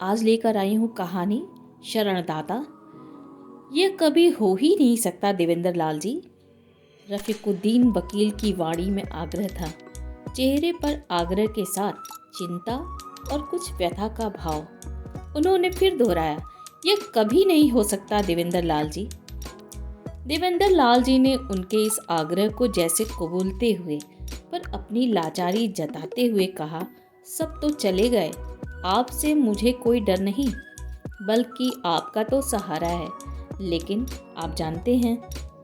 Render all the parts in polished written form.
आज लेकर आई हूँ कहानी शरणदाता। यह कभी हो ही नहीं सकता देवेंद्र लाल जी। रफीकुद्दीन वकील की वाणी में आग्रह था, चेहरे पर आग्रह के साथ चिंता और कुछ व्यथा का भाव। उन्होंने फिर दोहराया, यह कभी नहीं हो सकता देवेंद्र लाल जी। देवेंद्र लाल जी ने उनके इस आग्रह को जैसे कबूलते हुए पर अपनी लाचारी जताते हुए कहा, सब तो चले गए, आपसे मुझे कोई डर नहीं, बल्कि आपका तो सहारा है। लेकिन आप जानते हैं,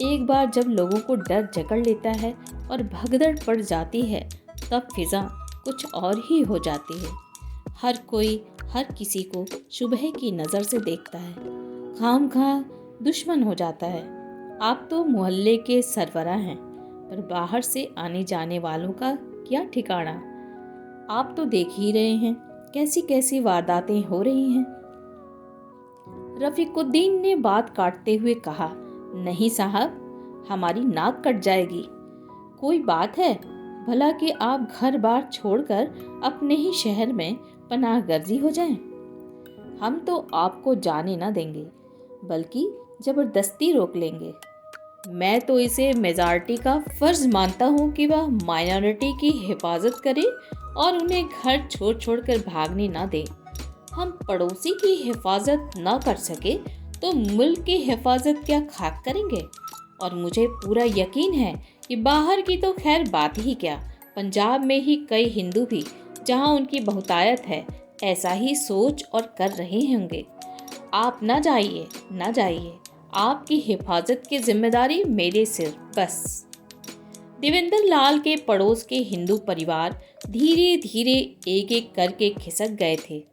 एक बार जब लोगों को डर जकड़ लेता है और भगदड़ पड़ जाती है, तब फिजा कुछ और ही हो जाती है। हर कोई हर किसी को सुबह की नज़र से देखता है, खामखा दुश्मन हो जाता है। आप तो मोहल्ले के सरबराह हैं, पर बाहर से आने जाने वालों का क्या ठिकाना। आप तो देख ही रहे हैं कैसी कैसी वारदातें हो रही हैं। रफीकुद्दीन ने बात काटते हुए कहा, नहीं साहब, हमारी नाक कट जाएगी। कोई बात है भला कि आप घर बार छोड़कर अपने ही शहर में पनाहगर्जी हो जाएं। हम तो आपको जाने ना देंगे, बल्कि जबरदस्ती रोक लेंगे। मैं तो इसे मेजॉरिटी का फर्ज मानता हूँ कि वह माइनॉरिटी की हिफाजत करे और उन्हें घर छोड़ छोड़कर भागने ना दे। हम पड़ोसी की हिफाजत ना कर सके तो मुल्क की हिफाजत क्या खाक करेंगे। और मुझे पूरा यकीन है कि बाहर की तो खैर बात ही क्या, पंजाब में ही कई हिंदू भी, जहाँ उनकी बहुतायत है, ऐसा ही सोच और कर रहे होंगे। आप ना जाइए, ना जाइए, आपकी हिफाजत की जिम्मेदारी मेरे सिर बस। देवेंद्र लाल के पड़ोस के हिंदू परिवार धीरे धीरे एक एक करके खिसक गए थे।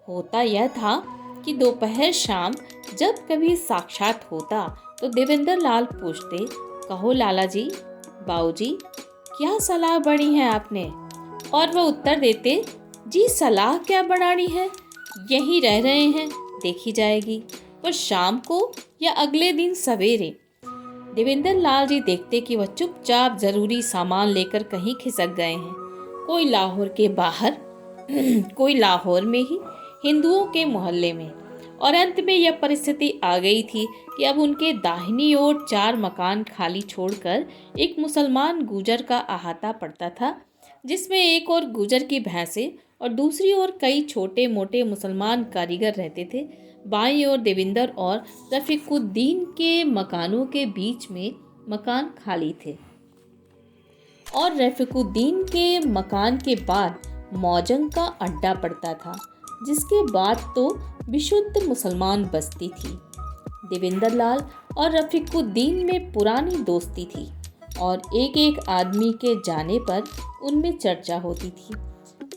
होता यह था कि दोपहर शाम जब कभी साक्षात होता तो देवेंद्र लाल पूछते, कहो लाला जी, बाऊजी, क्या सलाह बढ़ी है आपने? और वह उत्तर देते, जी सलाह क्या बढ़ानी है, यहीं रह रहे हैं, देखी जाएगी, पर शाम को या अगले दिन सवेरे। देवेंद्र लाल जी देखते कि वह चुपचाप जरूरी सामान लेकर कहीं खिसक गए हैं, कोई लाहौर के बाहर कोई लाहौर में ही हिंदुओं के मोहल्ले में। और अंत में यह परिस्थिति आ गई थी कि अब उनके दाहिनी ओर 4 मकान खाली छोड़कर एक मुसलमान गुजर का अहाता पड़ता था, जिसमें एक और गुजर की भैंसें और दूसरी ओर कई छोटे मोटे मुसलमान कारीगर रहते थे। बाईं ओर देवेंद्र और रफीकुद्दीन के मकानों के बीच में मकान खाली थे और रफीकुद्दीन के मकान के बाद मौजंग का अड्डा पड़ता था, जिसके बाद तो विशुद्ध मुसलमान बस्ती थी। देवेंद्र लाल और रफीकुद्दीन में पुरानी दोस्ती थी और एक एक आदमी के जाने पर उनमें चर्चा होती थी।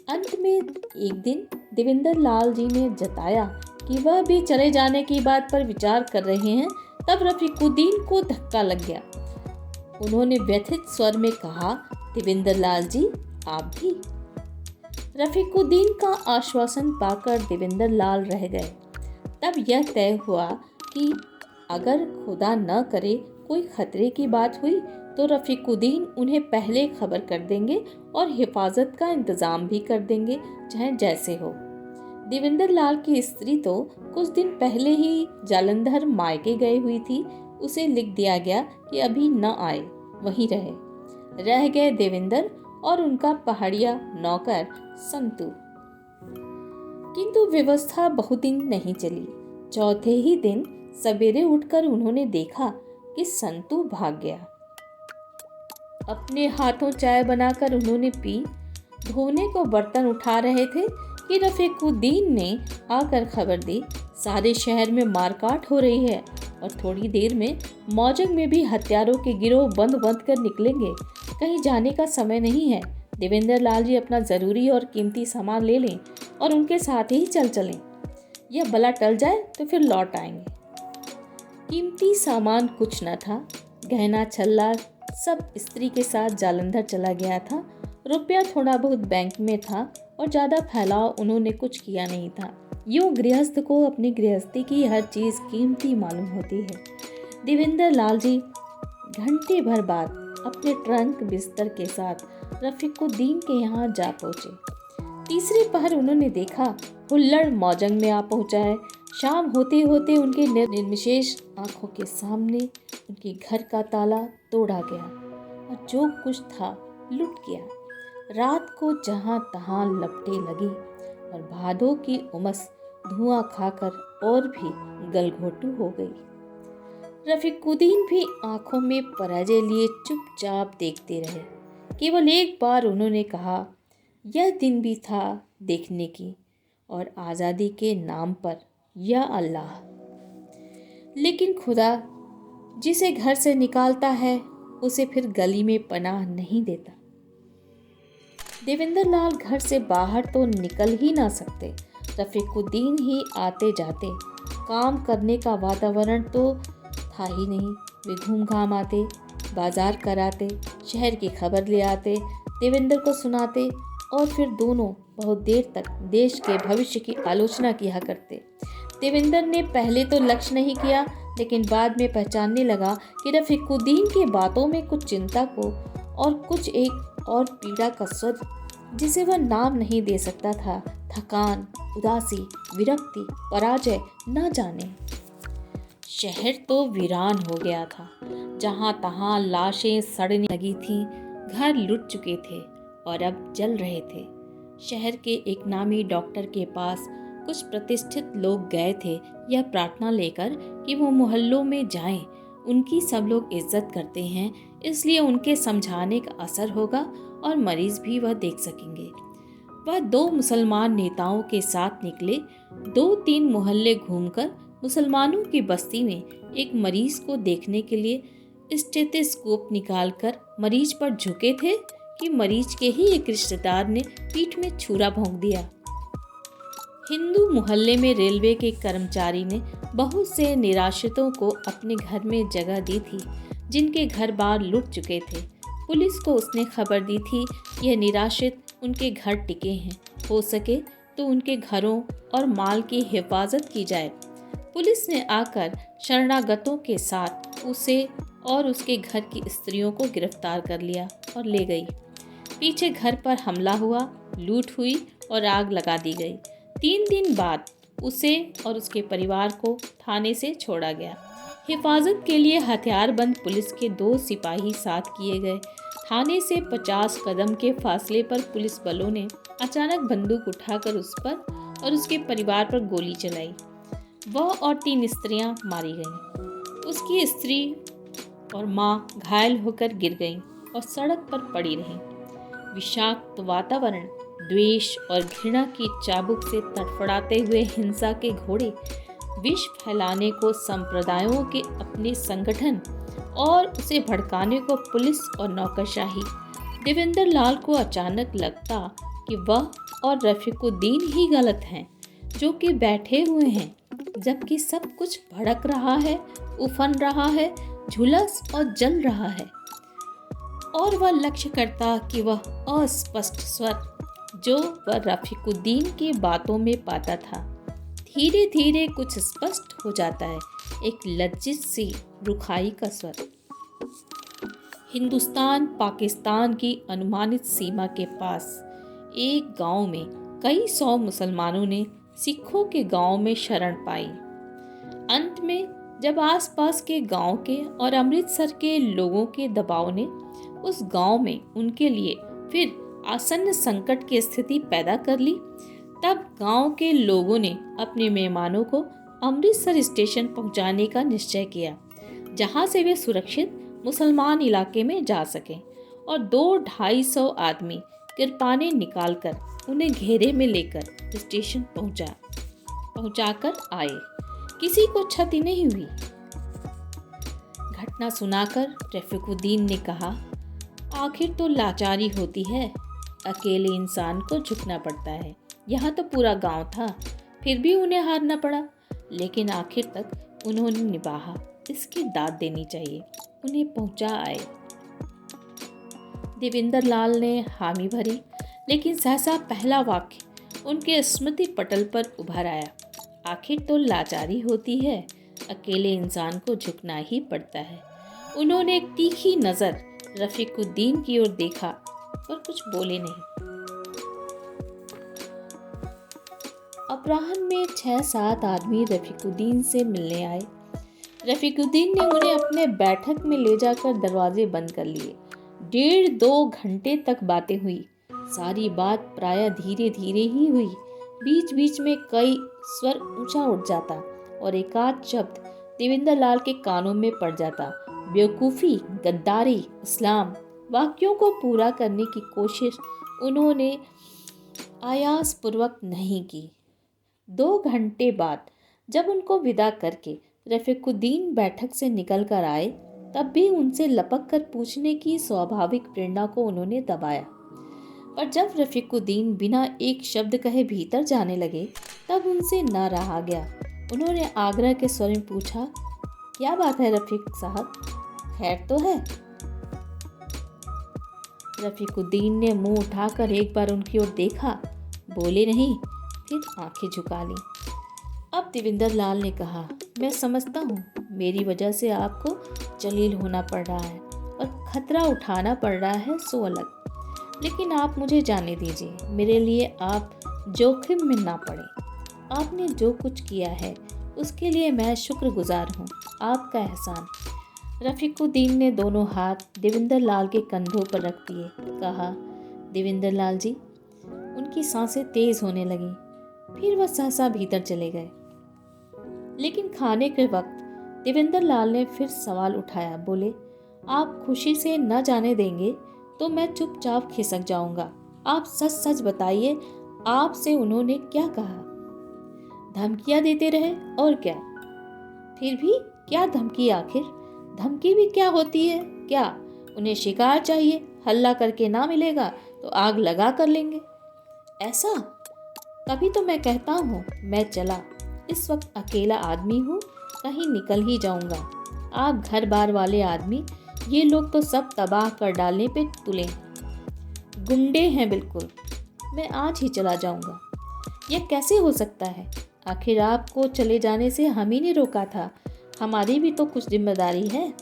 अंत में एक दिन देवेंद्र लाल जी ने जताया कि वह भी चले जाने की बात पर विचार कर रहे हैं, तब रफीकुद्दीन को धक्का लग गया। उन्होंने व्यथित स्वर में कहा, देवेंद्र लाल जी, आप भी? रफीकुद्दीन का आश्वासन पाकर देवेंद्र लाल रह गए। तब यह तय हुआ कि अगर खुदा न करे कोई खतरे की बात हुई तो रफीकुद्दीन उन्हें पहले खबर कर देंगे और हिफाजत का इंतजाम भी कर देंगे, चाहे जैसे हो। देवेंद्र लाल की स्त्री तो कुछ दिन पहले ही जालंधर मायके गई हुई थी। उसे लिख दिया गया कि अभी न आए, वहीं रह गए देवेंद्र और उनका पहाड़िया नौकर संतू। किंतु व्यवस्था बहुत दिन नहीं चली। चौथे ही दिन सवेरे उठकर उन्होंने देखा कि संतू भाग गया। अपने हाथों चाय बनाकर उन्होंने पी, धोने को बर्तन उठा रहे थे कि रफीकुद्दीन ने आकर खबर दी, सारे शहर में मारकाट हो रही है और थोड़ी देर में मौजंग में भी हत्यारों के गिरोह बंद कर निकलेंगे। कहीं जाने का समय नहीं है। देवेंद्र लाल जी अपना ज़रूरी और कीमती सामान ले लें और उनके साथ ही चलें। यह भला टल जाए तो फिर लौट आएंगे। कीमती सामान कुछ न था। गहना छल्ला सब स्त्री के साथ जालंधर चला गया था। रुपया थोड़ा बहुत बैंक में था और ज़्यादा फैलाव उन्होंने कुछ किया नहीं था। यूँ गृहस्थ को अपनी गृहस्थी की हर चीज़ कीमती मालूम होती है। देवेंद्र लाल जी घंटे भर बाद अपने ट्रंक बिस्तर के साथ रफीकुद्दीन के यहाँ जा पहुँचे। तीसरे पहर उन्होंने देखा हुल्लड़ मौजंग में आ पहुंचा है। शाम होते होते उनके निर्निमेष आंखों के सामने उनके घर का ताला तोड़ा गया और जो कुछ था लुट गया। रात को जहां तहां लपटें लगी और भादों की उमस धुआं खाकर और भी गलघोटू हो गई। रफीकुद्दीन भी आंखों में पराजय लिए चुपचाप देखते रहे। केवल एक बार उन्होंने कहा, यह दिन भी था देखने की, और आज़ादी के नाम पर या अल्लाह। लेकिन खुदा जिसे घर से निकालता है उसे फिर गली में पनाह नहीं देता। देवेंद्र लाल घर से बाहर तो निकल ही ना सकते। रफीकुद्दीन ही आते जाते, काम करने का वातावरण तो था ही नहीं। वे घूम घाम आते, बाजार कराते, शहर की खबर ले आते, देवेंद्र को सुनाते और फिर दोनों बहुत देर तक देश के भविष्य की आलोचना किया करते। देवेंद्र ने पहले तो लक्ष्य नहीं किया, लेकिन बाद में पहचानने लगा कि रफीकुद्दीन की बातों में कुछ चिंता को और कुछ एक और पीड़ा का स्वर जिसे वह नाम नहीं दे सकता था। थकान, उदासी, विरक्ति, पराजय, न जाने। शहर तो वीरान हो गया था। जहां तहां लाशें सड़ने लगी थीं, घर लुट चुके थे और अब जल रहे थे। शहर के एक नामी डॉक्टर के पास कुछ प्रतिष्ठित लोग गए थे यह प्रार्थना लेकर कि वो मोहल्लों में जाएं। उनकी सब लोग इज्जत करते हैं, इसलिए उनके समझाने का असर होगा और मरीज भी वह देख सकेंगे। वह 2 मुसलमान नेताओं के साथ निकले। 2-3 मोहल्ले घूमकर मुसलमानों की बस्ती में एक मरीज को देखने के लिए स्टेथोस्कोप निकालकर मरीज पर झुके थे कि मरीज के ही एक रिश्तेदार ने पीठ में छुरा भोंक दिया। हिंदू मोहल्ले में रेलवे के कर्मचारी ने बहुत से निराश्रितों को अपने घर में जगह दी थी, जिनके घर बार लुट चुके थे। पुलिस को उसने खबर दी थी यह निराश्रित उनके घर टिके हैं, हो सके तो उनके घरों और माल की हिफाजत की जाए। पुलिस ने आकर शरणागतों के साथ उसे और उसके घर की स्त्रियों को गिरफ्तार कर लिया और ले गई। पीछे घर पर हमला हुआ, लूट हुई और आग लगा दी गई। 3 दिन बाद उसे और उसके परिवार को थाने से छोड़ा गया। हिफाजत के लिए हथियारबंद पुलिस के 2 सिपाही साथ किए गए। थाने से 50 कदम के फासले पर पुलिस बलों ने अचानक बंदूक उठाकर उस पर और उसके परिवार पर गोली चलाई। वह और 3 स्त्रियां मारी गईं। उसकी स्त्री और मां घायल होकर गिर गईं और सड़क पर पड़ी रहीं। विषाक्त वातावरण, द्वेष और घृणा की चाबुक से तड़फड़ाते हुए हिंसा के घोड़े, विष फैलाने को संप्रदायों के अपने संगठन और उसे भड़काने को पुलिस और नौकरशाही। देवेंद्र लाल को अचानक लगता कि वह और रफीकुद्दीन ही गलत हैं, जो कि बैठे हुए हैं, जबकि सब कुछ भड़क रहा है, उफन रहा है, झुलस और जल रहा है। और वह लक्ष्य करता कि वह अस्पष्ट स्वर जो वह रफीकुद्दीन की बातों में पाता था, धीरे धीरे कुछ स्पष्ट हो जाता है, एक लज्जित सी रुखाई का स्वर। हिंदुस्तान पाकिस्तान की अनुमानित सीमा के पास एक गांव में कई 100 मुसलमानों ने सिखों के गांव में शरण पाई। अंत में जब आसपास के गांव के और अमृतसर के लोगों के दबाव ने उस गांव में उनके लिए फिर आसन्न संकट की स्थिति पैदा कर ली, तब गांव के लोगों ने अपने मेहमानों को अमृतसर स्टेशन पहुंचाने का निश्चय किया, जहां से वे सुरक्षित मुसलमान इलाके में जा सकें। और 200-250 आदमी किरपाने निकालकर उन्हें घेरे में लेकर स्टेशन पहुंचाकर आए। किसी को क्षति नहीं हुई। घटना सुनाकर रफीकुद्दीन ने कहा, आखिर तो लाचारी होती है, अकेले इंसान को झुकना पड़ता है। यहाँ तो पूरा गांव था, फिर भी उन्हें हारना पड़ा, लेकिन आखिर तक उन्होंने निभाा। इसकी दाद देनी चाहिए, उन्हें पहुंचा आए। देवेंद्र लाल ने हामी भरी, लेकिन सहसा पहला वाक्य उनके स्मृति पटल पर उभर आया, आखिर तो लाचारी होती है, अकेले इंसान को झुकना ही पड़ता है। उन्होंने एक तीखी नज़र रफीकुद्दीन की ओर देखा पर कुछ बोले नहीं। अपराह्न में 6-7 आदमी रफीकुद्दीन से मिलने आए। रफीकुद्दीन ने उन्हें अपने बैठक में ले जाकर दरवाजे बंद कर लिए। 1.5-2 घंटे तक बातें हुई। सारी बात प्रायः धीरे धीरे ही हुई। बीच बीच में कई स्वर ऊंचा उठ जाता और एक आध शब्द देवेंद्र लाल के कानों में पड़ जाता। बेवकूफ़ी, गद्दारी, इस्लाम। वाक्यों को पूरा करने की कोशिश उन्होंने आयास पूर्वक नहीं की। 2 घंटे बाद जब उनको विदा करके रफीकुद्दीन बैठक से निकल कर आए, तब भी उनसे लपक कर पूछने की स्वाभाविक प्रेरणा को उन्होंने दबाया। पर जब रफीकुद्दीन बिना एक शब्द कहे भीतर जाने लगे, तब उनसे न रहा गया। उन्होंने आग्रह के स्वर में पूछा, क्या बात है रफीक साहब, खैर तो है? रफीकुद्दीन ने मुंह उठाकर एक बार उनकी ओर देखा, बोले नहीं, फिर आंखें झुका ली। अब देवेंद्र लाल ने कहा, मैं समझता हूँ मेरी वजह से आपको जलील होना पड़ रहा है और खतरा उठाना पड़ रहा है, सो अलग। लेकिन आप मुझे जाने दीजिए, मेरे लिए आप जोखिम में ना पड़े। आपने जो कुछ किया है उसके लिए मैं शुक्रगुजार हूँ। आपका एहसान। रफीकुद्दीन ने दोनों हाथ देवेंद्र लाल के कंधों पर रख दिए। कहा, देवेंद्र लाल जी। उनकी सांसें तेज होने लगीं। फिर वह सहसा भीतर चले गए। लेकिन खाने के वक्त देवेंद्र लाल ने फिर सवाल उठाया। बोले, आप खुशी से न जाने देंगे तो मैं चुपचाप खिसक जाऊंगा। आप सच सच बताइए, आपसे उन्होंने क्या कहा? धमकियां देते रहे और क्या? फिर भी क्या धमकी? आखिर धमकी भी क्या होती है? क्या उन्हें शिकार चाहिए? हल्ला करके ना मिलेगा तो आग लगा कर लेंगे, ऐसा? तभी तो मैं कहता हूँ, मैं चला। इस वक्त अकेला आदमी हूँ, कहीं निकल ही जाऊंगा। आप घर बार वाले आदमी, ये लोग तो सब तबाह कर डालने पे तुले, गुंडे हैं बिल्कुल। मैं आज ही चला जाऊंगा। यह कैसे हो सकता है? आखिर आपको चले जाने से हम ही ने रोका था। हमारी भी तो कुछ जिम्मेदारी है।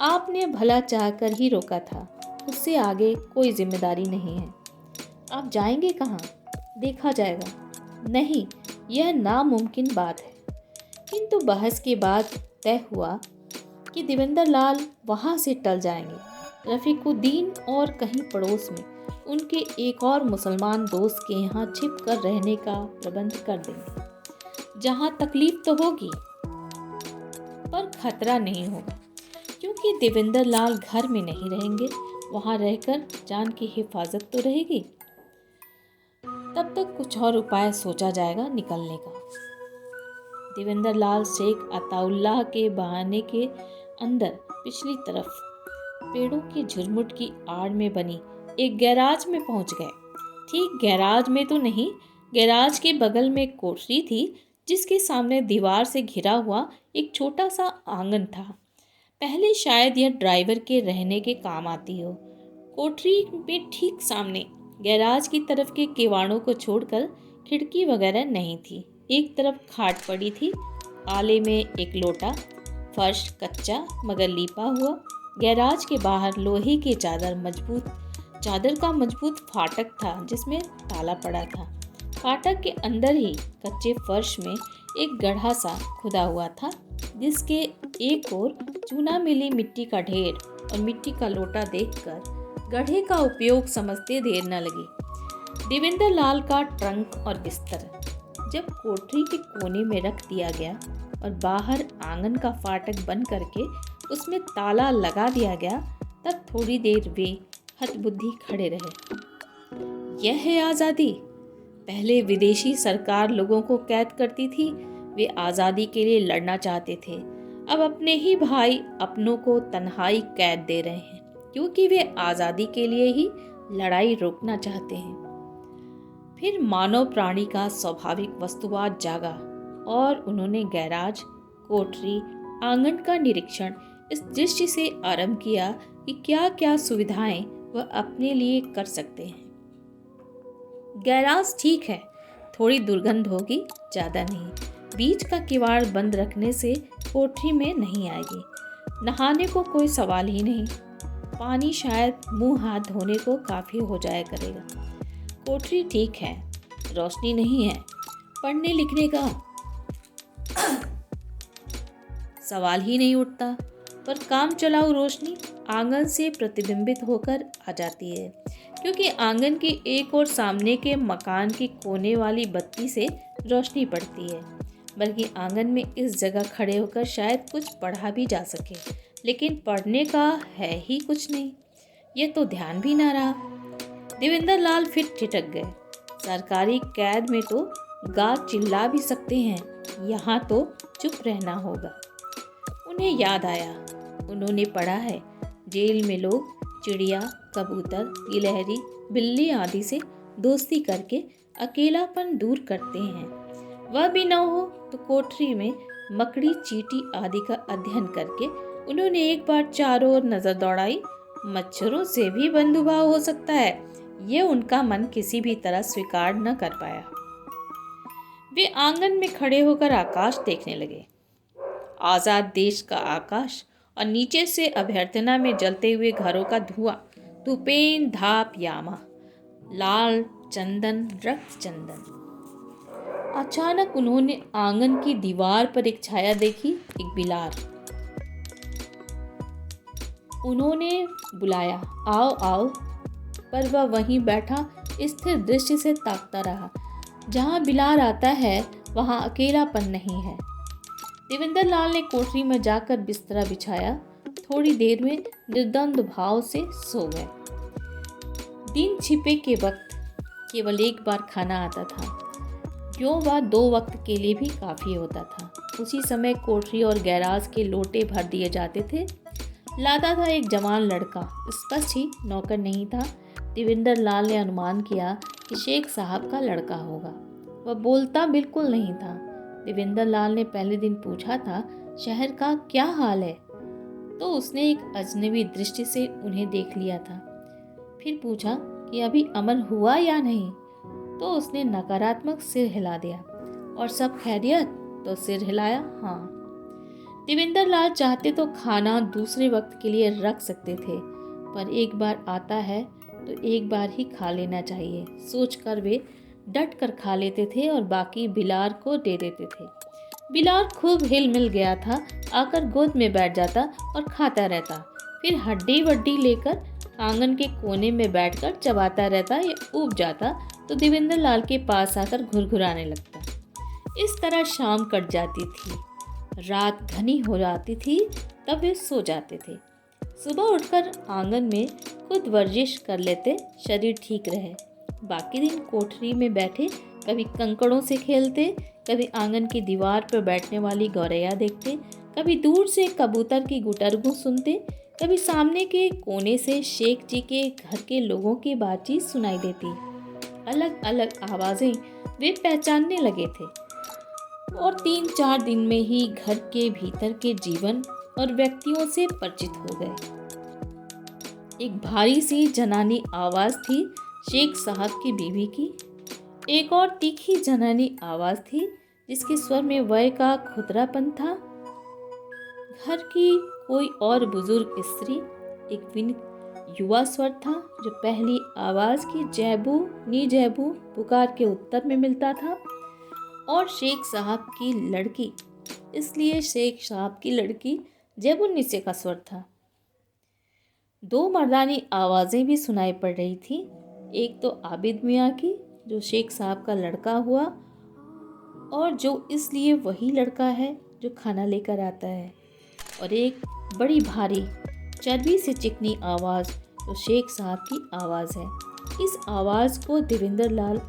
आपने भला चाहकर ही रोका था, उससे आगे कोई जिम्मेदारी नहीं है। आप जाएंगे कहाँ? देखा जाएगा। नहीं, यह नामुमकिन बात है। किंतु बहस के बाद तय हुआ कि देवेंद्र लाल वहाँ से टल जाएंगे। रफीकुद्दीन और कहीं पड़ोस में उनके एक और मुसलमान दोस्त के यहाँ छिप कर रहने का प्रबंध कर देंगे, जहाँ तकलीफ तो होगी पर खतरा नहीं होगा, क्योंकि देवेंद्र लाल घर में नहीं रहेंगे। वहाँ रहकर जान की हिफाजत तो रहेगी। तब तक कुछ और उपाय सोचा जाएगा निकलने का। देवेंद्र लाल शेख अताउल्लाह के बहाने के अंदर पिछली तरफ पेड़ों की झुरमुट की आड़ में बनी एक गैराज में पहुंच गए। ठीक गैराज में तो नहीं, गैराज के बगल में एक कोठरी थी, जिसके सामने दीवार से घिरा हुआ एक छोटा सा आंगन था। पहले शायद यह ड्राइवर के रहने के काम आती हो। कोठरी में ठीक सामने गैराज की तरफ के किवाड़ों को छोड़कर खिड़की वगैरह नहीं थी। एक तरफ खाट पड़ी थी, आले में एक लोटा, फर्श कच्चा मगर लीपा हुआ। गैराज के बाहर लोहे के चादर का मजबूत फाटक था, जिसमें ताला पड़ा था। फाटक के अंदर ही कच्चे फर्श में एक गड्ढा सा खुदा हुआ था, जिसके एक ओर चूना मिली मिट्टी का ढेर और मिट्टी का लोटा देखकर गड्ढे का उपयोग समझते देर न लगी। देवेंद्र लाल का ट्रंक और बिस्तर जब कोठरी के कोने में रख दिया गया और बाहर आंगन का फाटक बंद करके उसमें ताला लगा दिया गया, तब थोड़ी देर वे हतबुद्धि खड़े रहे। यह है आज़ादी। पहले विदेशी सरकार लोगों को कैद करती थी, वे आज़ादी के लिए लड़ना चाहते थे। अब अपने ही भाई अपनों को तन्हाई कैद दे रहे हैं, क्योंकि वे आज़ादी के लिए ही लड़ाई रोकना चाहते हैं। फिर मानव प्राणी का स्वाभाविक वस्तुवाद जागा और उन्होंने गैराज, कोठरी, आंगन का निरीक्षण इस दृष्टि से आरंभ किया कि क्या क्या सुविधाएं वह अपने लिए कर सकते हैं। गैराज ठीक है, थोड़ी दुर्गंध होगी, ज़्यादा नहीं। बीच का किवाड़ बंद रखने से कोठरी में नहीं आएगी। नहाने को कोई सवाल ही नहीं, पानी शायद मुंह हाथ धोने को काफ़ी हो जाया करेगा। कोठरी ठीक है, रोशनी नहीं है, पढ़ने लिखने का सवाल ही नहीं उठता, पर काम चलाऊ रोशनी आंगन से प्रतिबिंबित होकर आ जाती है, क्योंकि आंगन की एक और सामने के मकान की कोने वाली बत्ती से रोशनी पड़ती है। बल्कि आंगन में इस जगह खड़े होकर शायद कुछ पढ़ा भी जा सके, लेकिन पढ़ने का है ही कुछ नहीं। ये तो ध्यान भी ना रहा। देवेंद्र लाल फिर ठिठक गए। सरकारी कैद में तो गा चिल्ला भी सकते हैं, यहाँ तो चुप रहना होगा। उन्हें याद आया, उन्होंने पढ़ा है जेल में लोग चिड़िया, कबूतर, गिलहरी, बिल्ली आदि से दोस्ती करके अकेलापन दूर करते हैं। वह भी न हो तो कोठरी में मकड़ी, चींटी आदि का अध्ययन करके उन्होंने एक बार चारों ओर नजर दौड़ाई। मच्छरों से भी बंधुभाव हो सकता है, ये उनका मन किसी भी तरह स्वीकार न कर पाया। वे आंगन में खड़े होकर आकाश देखने लगे। आजाद देश का आकाश और नीचे से अभ्यर्थना में जलते हुए घरों का धुआं, धूपेन धाप यामा, लाल चंदन, रक्त चंदन। अचानक उन्होंने आंगन की दीवार पर एक छाया देखी, एक बिलार। उन्होंने बुलाया, आओ आओ, पर वह वहीं बैठा स्थिर दृष्टि से ताकता रहा। जहाँ बिलार आता है वहाँ अकेलापन नहीं है। देवेंद्र लाल ने कोठरी में जाकर बिस्तरा बिछाया। थोड़ी देर में निर्द्वंद भाव से सो गए। दिन छिपे के वक्त केवल एक बार खाना आता था, क्यों वह 2 वक्त के लिए भी काफ़ी होता था। उसी समय कोठरी और गैराज के लोटे भर दिए जाते थे। लाता था एक जवान लड़का, स्पष्ट ही नौकर नहीं था। देवेंद्र लाल ने अनुमान किया कि शेख साहब का लड़का होगा। वह बोलता बिल्कुल नहीं था। देवेंद्र लाल ने पहले दिन पूछा था, शहर का क्या हाल है, तो उसने एक अजनबी दृष्टि से उन्हें देख लिया था। फिर पूछा कि अभी अमल हुआ या नहीं, तो उसने नकारात्मक सिर हिला दिया। और सब खैरियत, तो सिर हिलाया हाँ। देवेंद्र लाल चाहते तो खाना दूसरे वक्त के लिए रख सकते थे, पर एक बार आता है तो एक बार ही खा लेना चाहिए सोचकर वे डट कर खा लेते थे और बाकी बिलार को दे देते थे। बिलार खूब हिल मिल गया था, आकर गोद में बैठ जाता और खाता रहता। फिर हड्डी वड्डी लेकर आंगन के कोने में बैठकर चबाता रहता या ऊब जाता तो देवेंद्र लाल के पास आकर घुरघुराने लगता। इस तरह शाम कट जाती थी। रात घनी हो जाती थी, तब वे सो जाते थे। सुबह उठकर आंगन में खुद वर्जिश कर लेते, शरीर ठीक रहे। बाकी दिन कोठरी में बैठे कभी कंकड़ों से खेलते, कभी आंगन की दीवार पर बैठने वाली गौरैया देखते, कभी दूर से कबूतर की गुटरगू सुनते, कभी सामने के कोने से शेख जी के घर के लोगों की बातचीत सुनाई देती। अलग अलग आवाज़ें वे पहचानने लगे थे और 3-4 दिन में ही घर के भीतर के जीवन और व्यक्तियों से परिचित हो गए। एक भारी सी जनानी आवाज़ थी शेख साहब की बीवी की। एक और तीखी जनानी आवाज़ थी जिसके स्वर में वय का खुदरापन था। घर की कोई और बुजुर्ग स्त्री, एक विनीत युवा स्वर था जो पहली आवाज़ की जैबू नी जैबू पुकार के उत्तर में मिलता था। और शेख साहब की लड़की, इसलिए शेख साहब की लड़की जैबू निसे का स्वर था। 2 मर्दानी आवाज़ें भी सुनाई पड़ रही थी। एक तो आबिद मियाँ की, जो शेख साहब का लड़का हुआ और जो इसलिए वही लड़का है जो खाना लेकर आता है, और एक बड़ी भारी चर्बी से चिकनी आवाज़ जो शेख साहब की आवाज़ है। इस आवाज़ को देवेंद्र लाल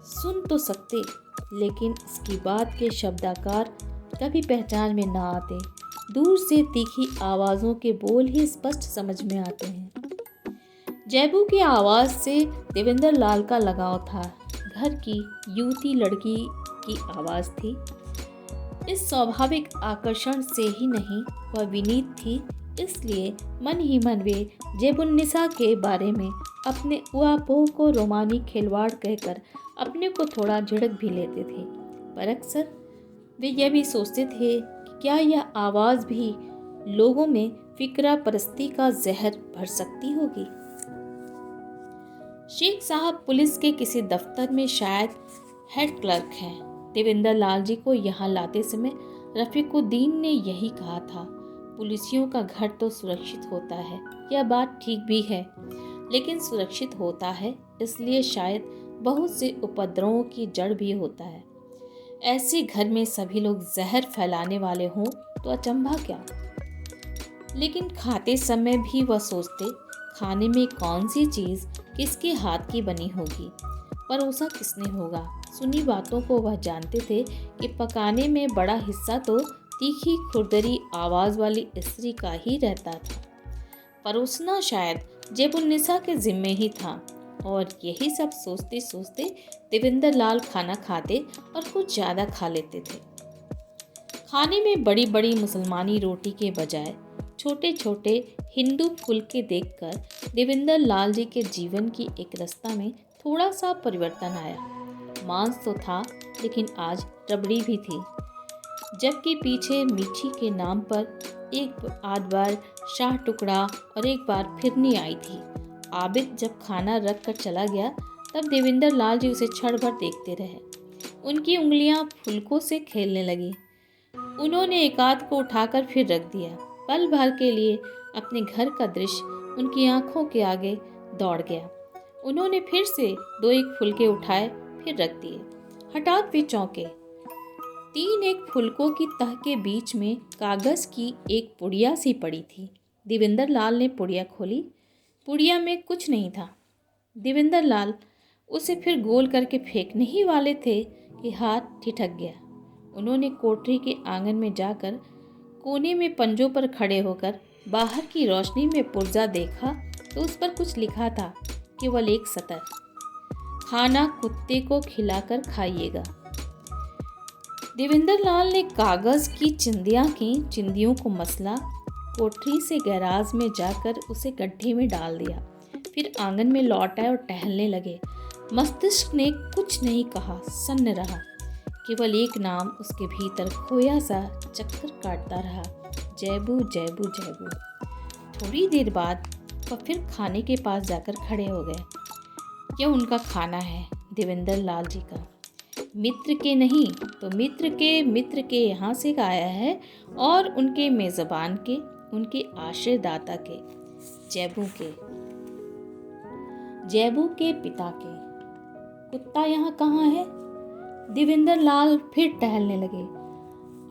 सुन तो सकते, लेकिन इसकी बात के शब्दाकार कभी पहचान में ना आते। दूर से तीखी आवाज़ों के बोल ही स्पष्ट समझ में आते हैं। जैबू की आवाज़ से देवेंद्र लाल का लगाव था। घर की युवती लड़की की आवाज़ थी। इस स्वाभाविक आकर्षण से ही नहीं, वह विनीत थी, इसलिए मन ही मन वे जैबुन्निसा के बारे में अपने उआपोह को रोमानी खिलवाड़ कहकर अपने को थोड़ा झिड़क भी लेते थे। पर अक्सर वे यह भी सोचते थे कि क्या यह आवाज़ भी लोगों में फिक्रा परस्ती का जहर भर सकती होगी। शेख साहब पुलिस के किसी दफ्तर में शायद हेड क्लर्क हैं। देवेंद्र लाल जी को यहाँ लाते समय रफीकुद्दीन ने यही कहा था, पुलिसियों का घर तो सुरक्षित होता है। यह बात ठीक भी है, लेकिन सुरक्षित होता है इसलिए शायद बहुत से उपद्रवों की जड़ भी होता है। ऐसे घर में सभी लोग जहर फैलाने वाले हों तो अचंभा क्या। लेकिन खाते समय भी वह सोचते, खाने में कौन सी चीज़ किसके हाथ की बनी होगी, परोसा किसने होगा। सुनी बातों को वह जानते थे कि पकाने में बड़ा हिस्सा तो तीखी खुरदरी आवाज़ वाली स्त्री का ही रहता था। परोसना शायद जेबुन्निसा के जिम्मे ही था। और यही सब सोचते सोचते देवेंद्र लाल खाना खाते और कुछ ज़्यादा खा लेते थे। खाने में बड़ी बड़ी मुसलमानी रोटी के बजाय छोटे छोटे हिंदू फुलके देखकर देवेंद्र लाल जी के जीवन की एक रास्ता में थोड़ा सा परिवर्तन आया। मांस तो था, लेकिन आज रबड़ी भी थी, जबकि पीछे मीठी के नाम पर एक आध बार शाह टुकड़ा और एक बार फिरनी आई थी। आबिद जब खाना रख कर चला गया तब देवेंद्र लाल जी उसे क्षण भर देखते रहे। उनकी उंगलियां फुलकों से खेलने लगी। उन्होंने एक आध को उठाकर फिर रख दिया। पल भर के लिए अपने घर का दृश्य उनकी आंखों के आगे दौड़ गया। उन्होंने फिर से दो एक फुलके उठाए, फिर रख दिए। हठात वे चौंके। तीन एक फुलकों की तह के बीच में कागज की एक पुड़िया सी पड़ी थी। देवेंद्र लाल ने पुड़िया खोली। पुड़िया में कुछ नहीं था। देवेंद्र लाल उसे फिर गोल करके फेंकने ही वाले थे कि हाथ ठिठक गया। उन्होंने कोठरी के आंगन में जाकर कोने में पंजों पर खड़े होकर बाहर की रोशनी में पुर्जा देखा तो उस पर कुछ लिखा था, केवल एक सतर, खाना कुत्ते को खिलाकर खाइएगा। देवेंद्र लाल ने कागज की चिंदियों को मसला, कोठरी से गैराज में जाकर उसे गड्ढे में डाल दिया। फिर आंगन में लौट आए और टहलने लगे। मस्तिष्क ने कुछ नहीं कहा, सन्न रहा। केवल एक नाम उसके भीतर खोया सा चक्कर काटता रहा, जैबू जैबू जैबू। थोड़ी देर बाद वह फिर खाने के पास जाकर खड़े हो गए। यह उनका खाना है, देवेंद्र लाल जी का। मित्र के नहीं तो मित्र के यहाँ से आया है, और उनके मेज़बान के, उनके आश्रयदाता के, जैबू के पिता के। कुत्ता यहाँ कहाँ है? देवेंद्र लाल फिर टहलने लगे।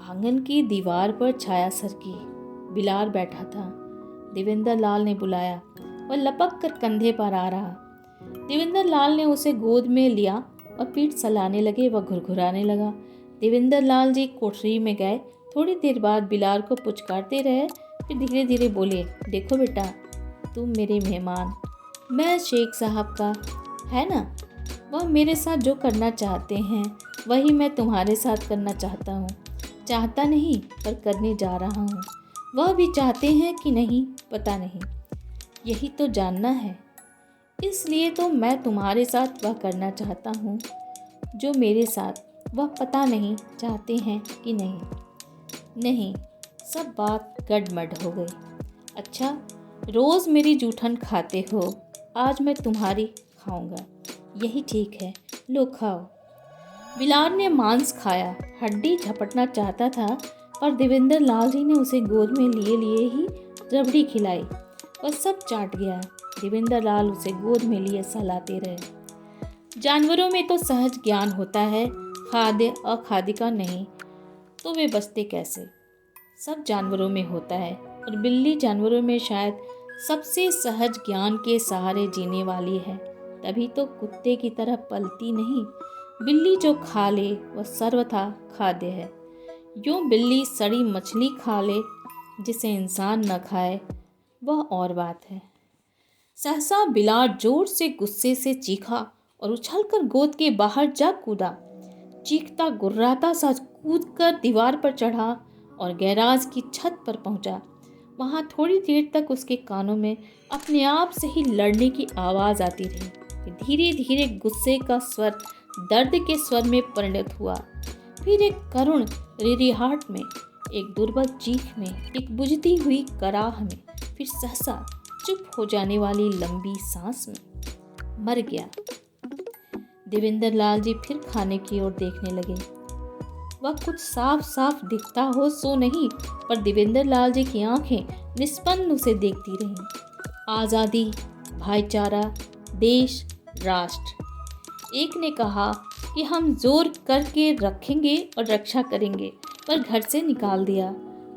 आंगन की दीवार पर छाया सरकी बिलार बैठा था। देवेंद्र लाल ने बुलाया। वह लपक कर कंधे पर आ रहा। देवेंद्र लाल ने उसे गोद में लिया और पीठ सहलाने लगे। वह घुरघुराने लगा। देवेंद्र लाल जी कोठरी में गए। थोड़ी देर बाद बिलार को पुचकारते रहे, फिर धीरे धीरे बोले, देखो बेटा, तुम मेरे मेहमान, मैं शेख साहब का, है ना? वह मेरे साथ जो करना चाहते हैं वही मैं तुम्हारे साथ करना चाहता हूँ। चाहता नहीं, पर करने जा रहा हूँ। वह भी चाहते हैं कि नहीं पता नहीं, यही तो जानना है। इसलिए तो मैं तुम्हारे साथ वह करना चाहता हूँ जो मेरे साथ, वह पता नहीं चाहते हैं कि नहीं। सब बात गड़बड़ हो गई। अच्छा, रोज़ मेरी जूठन खाते हो, आज मैं तुम्हारी खाऊंगा। यही ठीक है, लो खाओ। बिलार ने मांस खाया। हड्डी झपटना चाहता था, पर देवेंद्र लाल जी ने उसे गोद में लिए ही रबड़ी खिलाई। वह सब चाट गया। देवेंद्र लाल उसे गोद में लिए सहलाते रहे। जानवरों में तो सहज ज्ञान होता है, खाद्य अखाद्य का नहीं, तो वे बचते कैसे? सब जानवरों में होता है, और बिल्ली जानवरों में शायद सबसे सहज ज्ञान के सहारे जीने वाली है। तभी तो कुत्ते की तरह पलती नहीं। बिल्ली जो खा ले वह सर्वथा खाद्य है। यूँ बिल्ली सड़ी मछली खा ले जिसे इंसान न खाए, वह और बात है। सहसा बिलार जोर से गुस्से से चीखा और उछलकर गोद के बाहर जा कूदा। चीखता गुर्राता सा कूदकर दीवार पर चढ़ा और गैराज की छत पर पहुंचा। वहां थोड़ी देर तक उसके कानों में अपने आप से ही लड़ने की आवाज़ आती रही। धीरे धीरे गुस्से का स्वर दर्द के स्वर में परिणत हुआ। फिर एक करुण रिरिहाट में, एक दुर्बल चीख में, एक बुझती हुई कराह में, फिर सहसा चुप हो जाने वाली लंबी सांस में। मर गया। देवेंद्र लाल जी फिर खाने की ओर देखने लगे। वह कुछ साफ साफ दिखता हो सो नहीं, पर देवेंद्र लाल जी की आंखें निष्पन्न उसे देखती रहीं। आज़ादी, भाईचारा, देश, राष्ट्र। एक ने कहा कि हम जोर करके रखेंगे और रक्षा करेंगे, पर घर से निकाल दिया।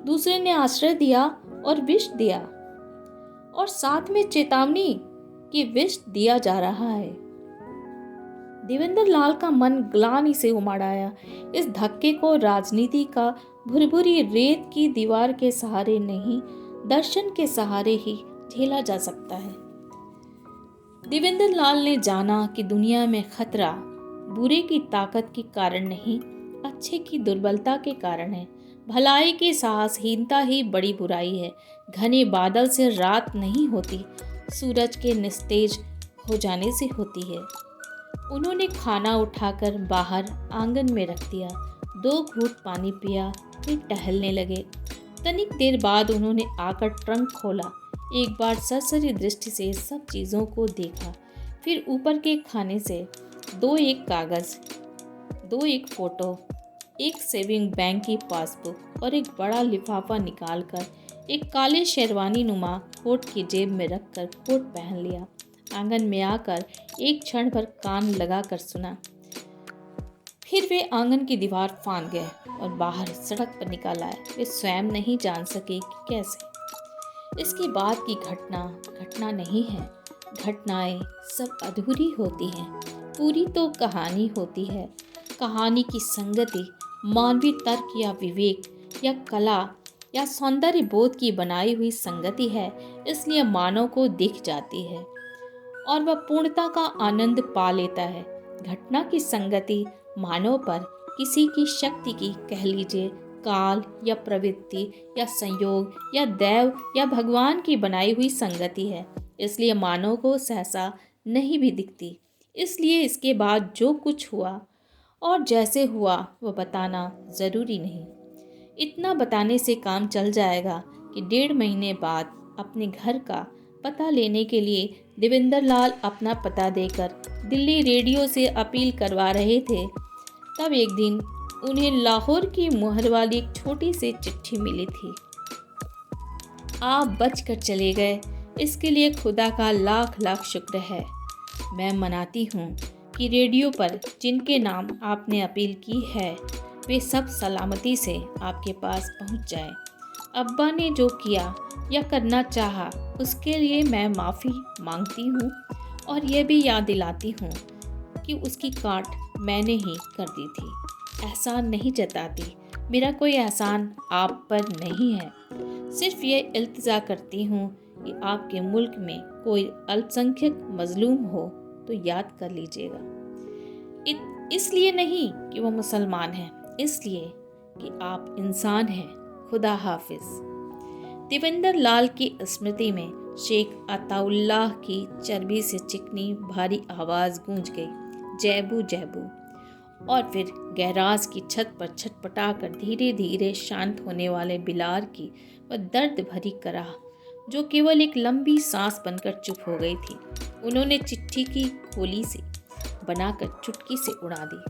दूसरे ने आश्रय दिया और विष दिया, और साथ में चेतावनी कि विष दिया जा रहा है। देवेंद्र लाल का मन ग्लानि से उमड़ आया। इस धक्के को राजनीति का भुरभुरी रेत की दीवार के सहारे नहीं, दर्शन के सहारे ही झेला जा सकता है। देवेंद्र लाल ने जाना कि दुनिया में खतरा बुरे की ताकत के कारण नहीं, अच्छे की दुर्बलता के कारण है। भलाई की साहसहीनता ही बड़ी बुराई है। घने बादल से रात नहीं होती, सूरज के निस्तेज हो जाने से होती है। उन्होंने खाना उठाकर बाहर आंगन में रख दिया। 2 घूंट पानी पिया, फिर टहलने लगे। तनिक देर बाद उन्होंने आकर ट्रंक खोला। एक बार सरसरी दृष्टि से सब चीज़ों को देखा, फिर ऊपर के खाने से 2-1 कागज़, 2-1 फोटो, एक सेविंग बैंक की पासबुक और एक बड़ा लिफाफा निकालकर एक काले शेरवानी नुमा कोट की जेब में रखकर कोट पहन लिया। आंगन में आकर एक क्षण भर कान लगाकर सुना। फिर वे आंगन की दीवार फांद गए और बाहर सड़क पर निकल आए। वे स्वयं नहीं जान सके कि कैसे। इसके बाद की घटना नहीं है। घटनाएं सब अधूरी होती हैं, पूरी तो कहानी होती है। कहानी की संगति मानवीय तर्क या विवेक या कला या सौंदर्य बोध की बनाई हुई संगति है, इसलिए मानव को दिख जाती है और वह पूर्णता का आनंद पा लेता है। घटना की संगति मानव पर किसी की शक्ति की, कह लीजिए काल या प्रवृत्ति या संयोग या दैव या भगवान की बनाई हुई संगति है, इसलिए मानव को सहसा नहीं भी दिखती। इसलिए इसके बाद जो कुछ हुआ और जैसे हुआ वह बताना ज़रूरी नहीं। इतना बताने से काम चल जाएगा कि 1.5 महीने बाद अपने घर का पता लेने के लिए देवेंद्र लाल अपना पता देकर दिल्ली रेडियो से अपील करवा रहे थे, तब एक दिन उन्हें लाहौर की मुहर वाली एक छोटी सी चिट्ठी मिली थी। आप बच कर चले गए, इसके लिए खुदा का लाख लाख शुक्र है। मैं मनाती हूँ कि रेडियो पर जिनके नाम आपने अपील की है वे सब सलामती से आपके पास पहुँच जाए। अब्बा ने जो किया या करना चाहा उसके लिए मैं माफ़ी मांगती हूँ और यह भी याद दिलाती हूँ कि उसकी काट मैंने ही कर दी थी। एहसान नहीं जताती, मेरा कोई एहसान आप पर नहीं है। सिर्फ ये इल्तिजा करती हूँ कि आपके मुल्क में कोई अल्पसंख्यक मजलूम हो तो याद कर लीजिएगा। इसलिए नहीं कि वो मुसलमान हैं, इसलिए कि आप इंसान हैं। खुदा हाफिज। देवेंद्र लाल की स्मृति में शेख अताउल्लाह की चर्बी से चिकनी भारी आवाज़ गूंज गई, जैबू जैबू। और फिर गैराज की छत पर छटपटाकर धीरे धीरे शांत होने वाले बिलार की वह दर्द भरी कराह, जो केवल एक लंबी सांस बनकर चुप हो गई थी, उन्होंने चिट्ठी की खोली से बनाकर चुटकी से उड़ा दी।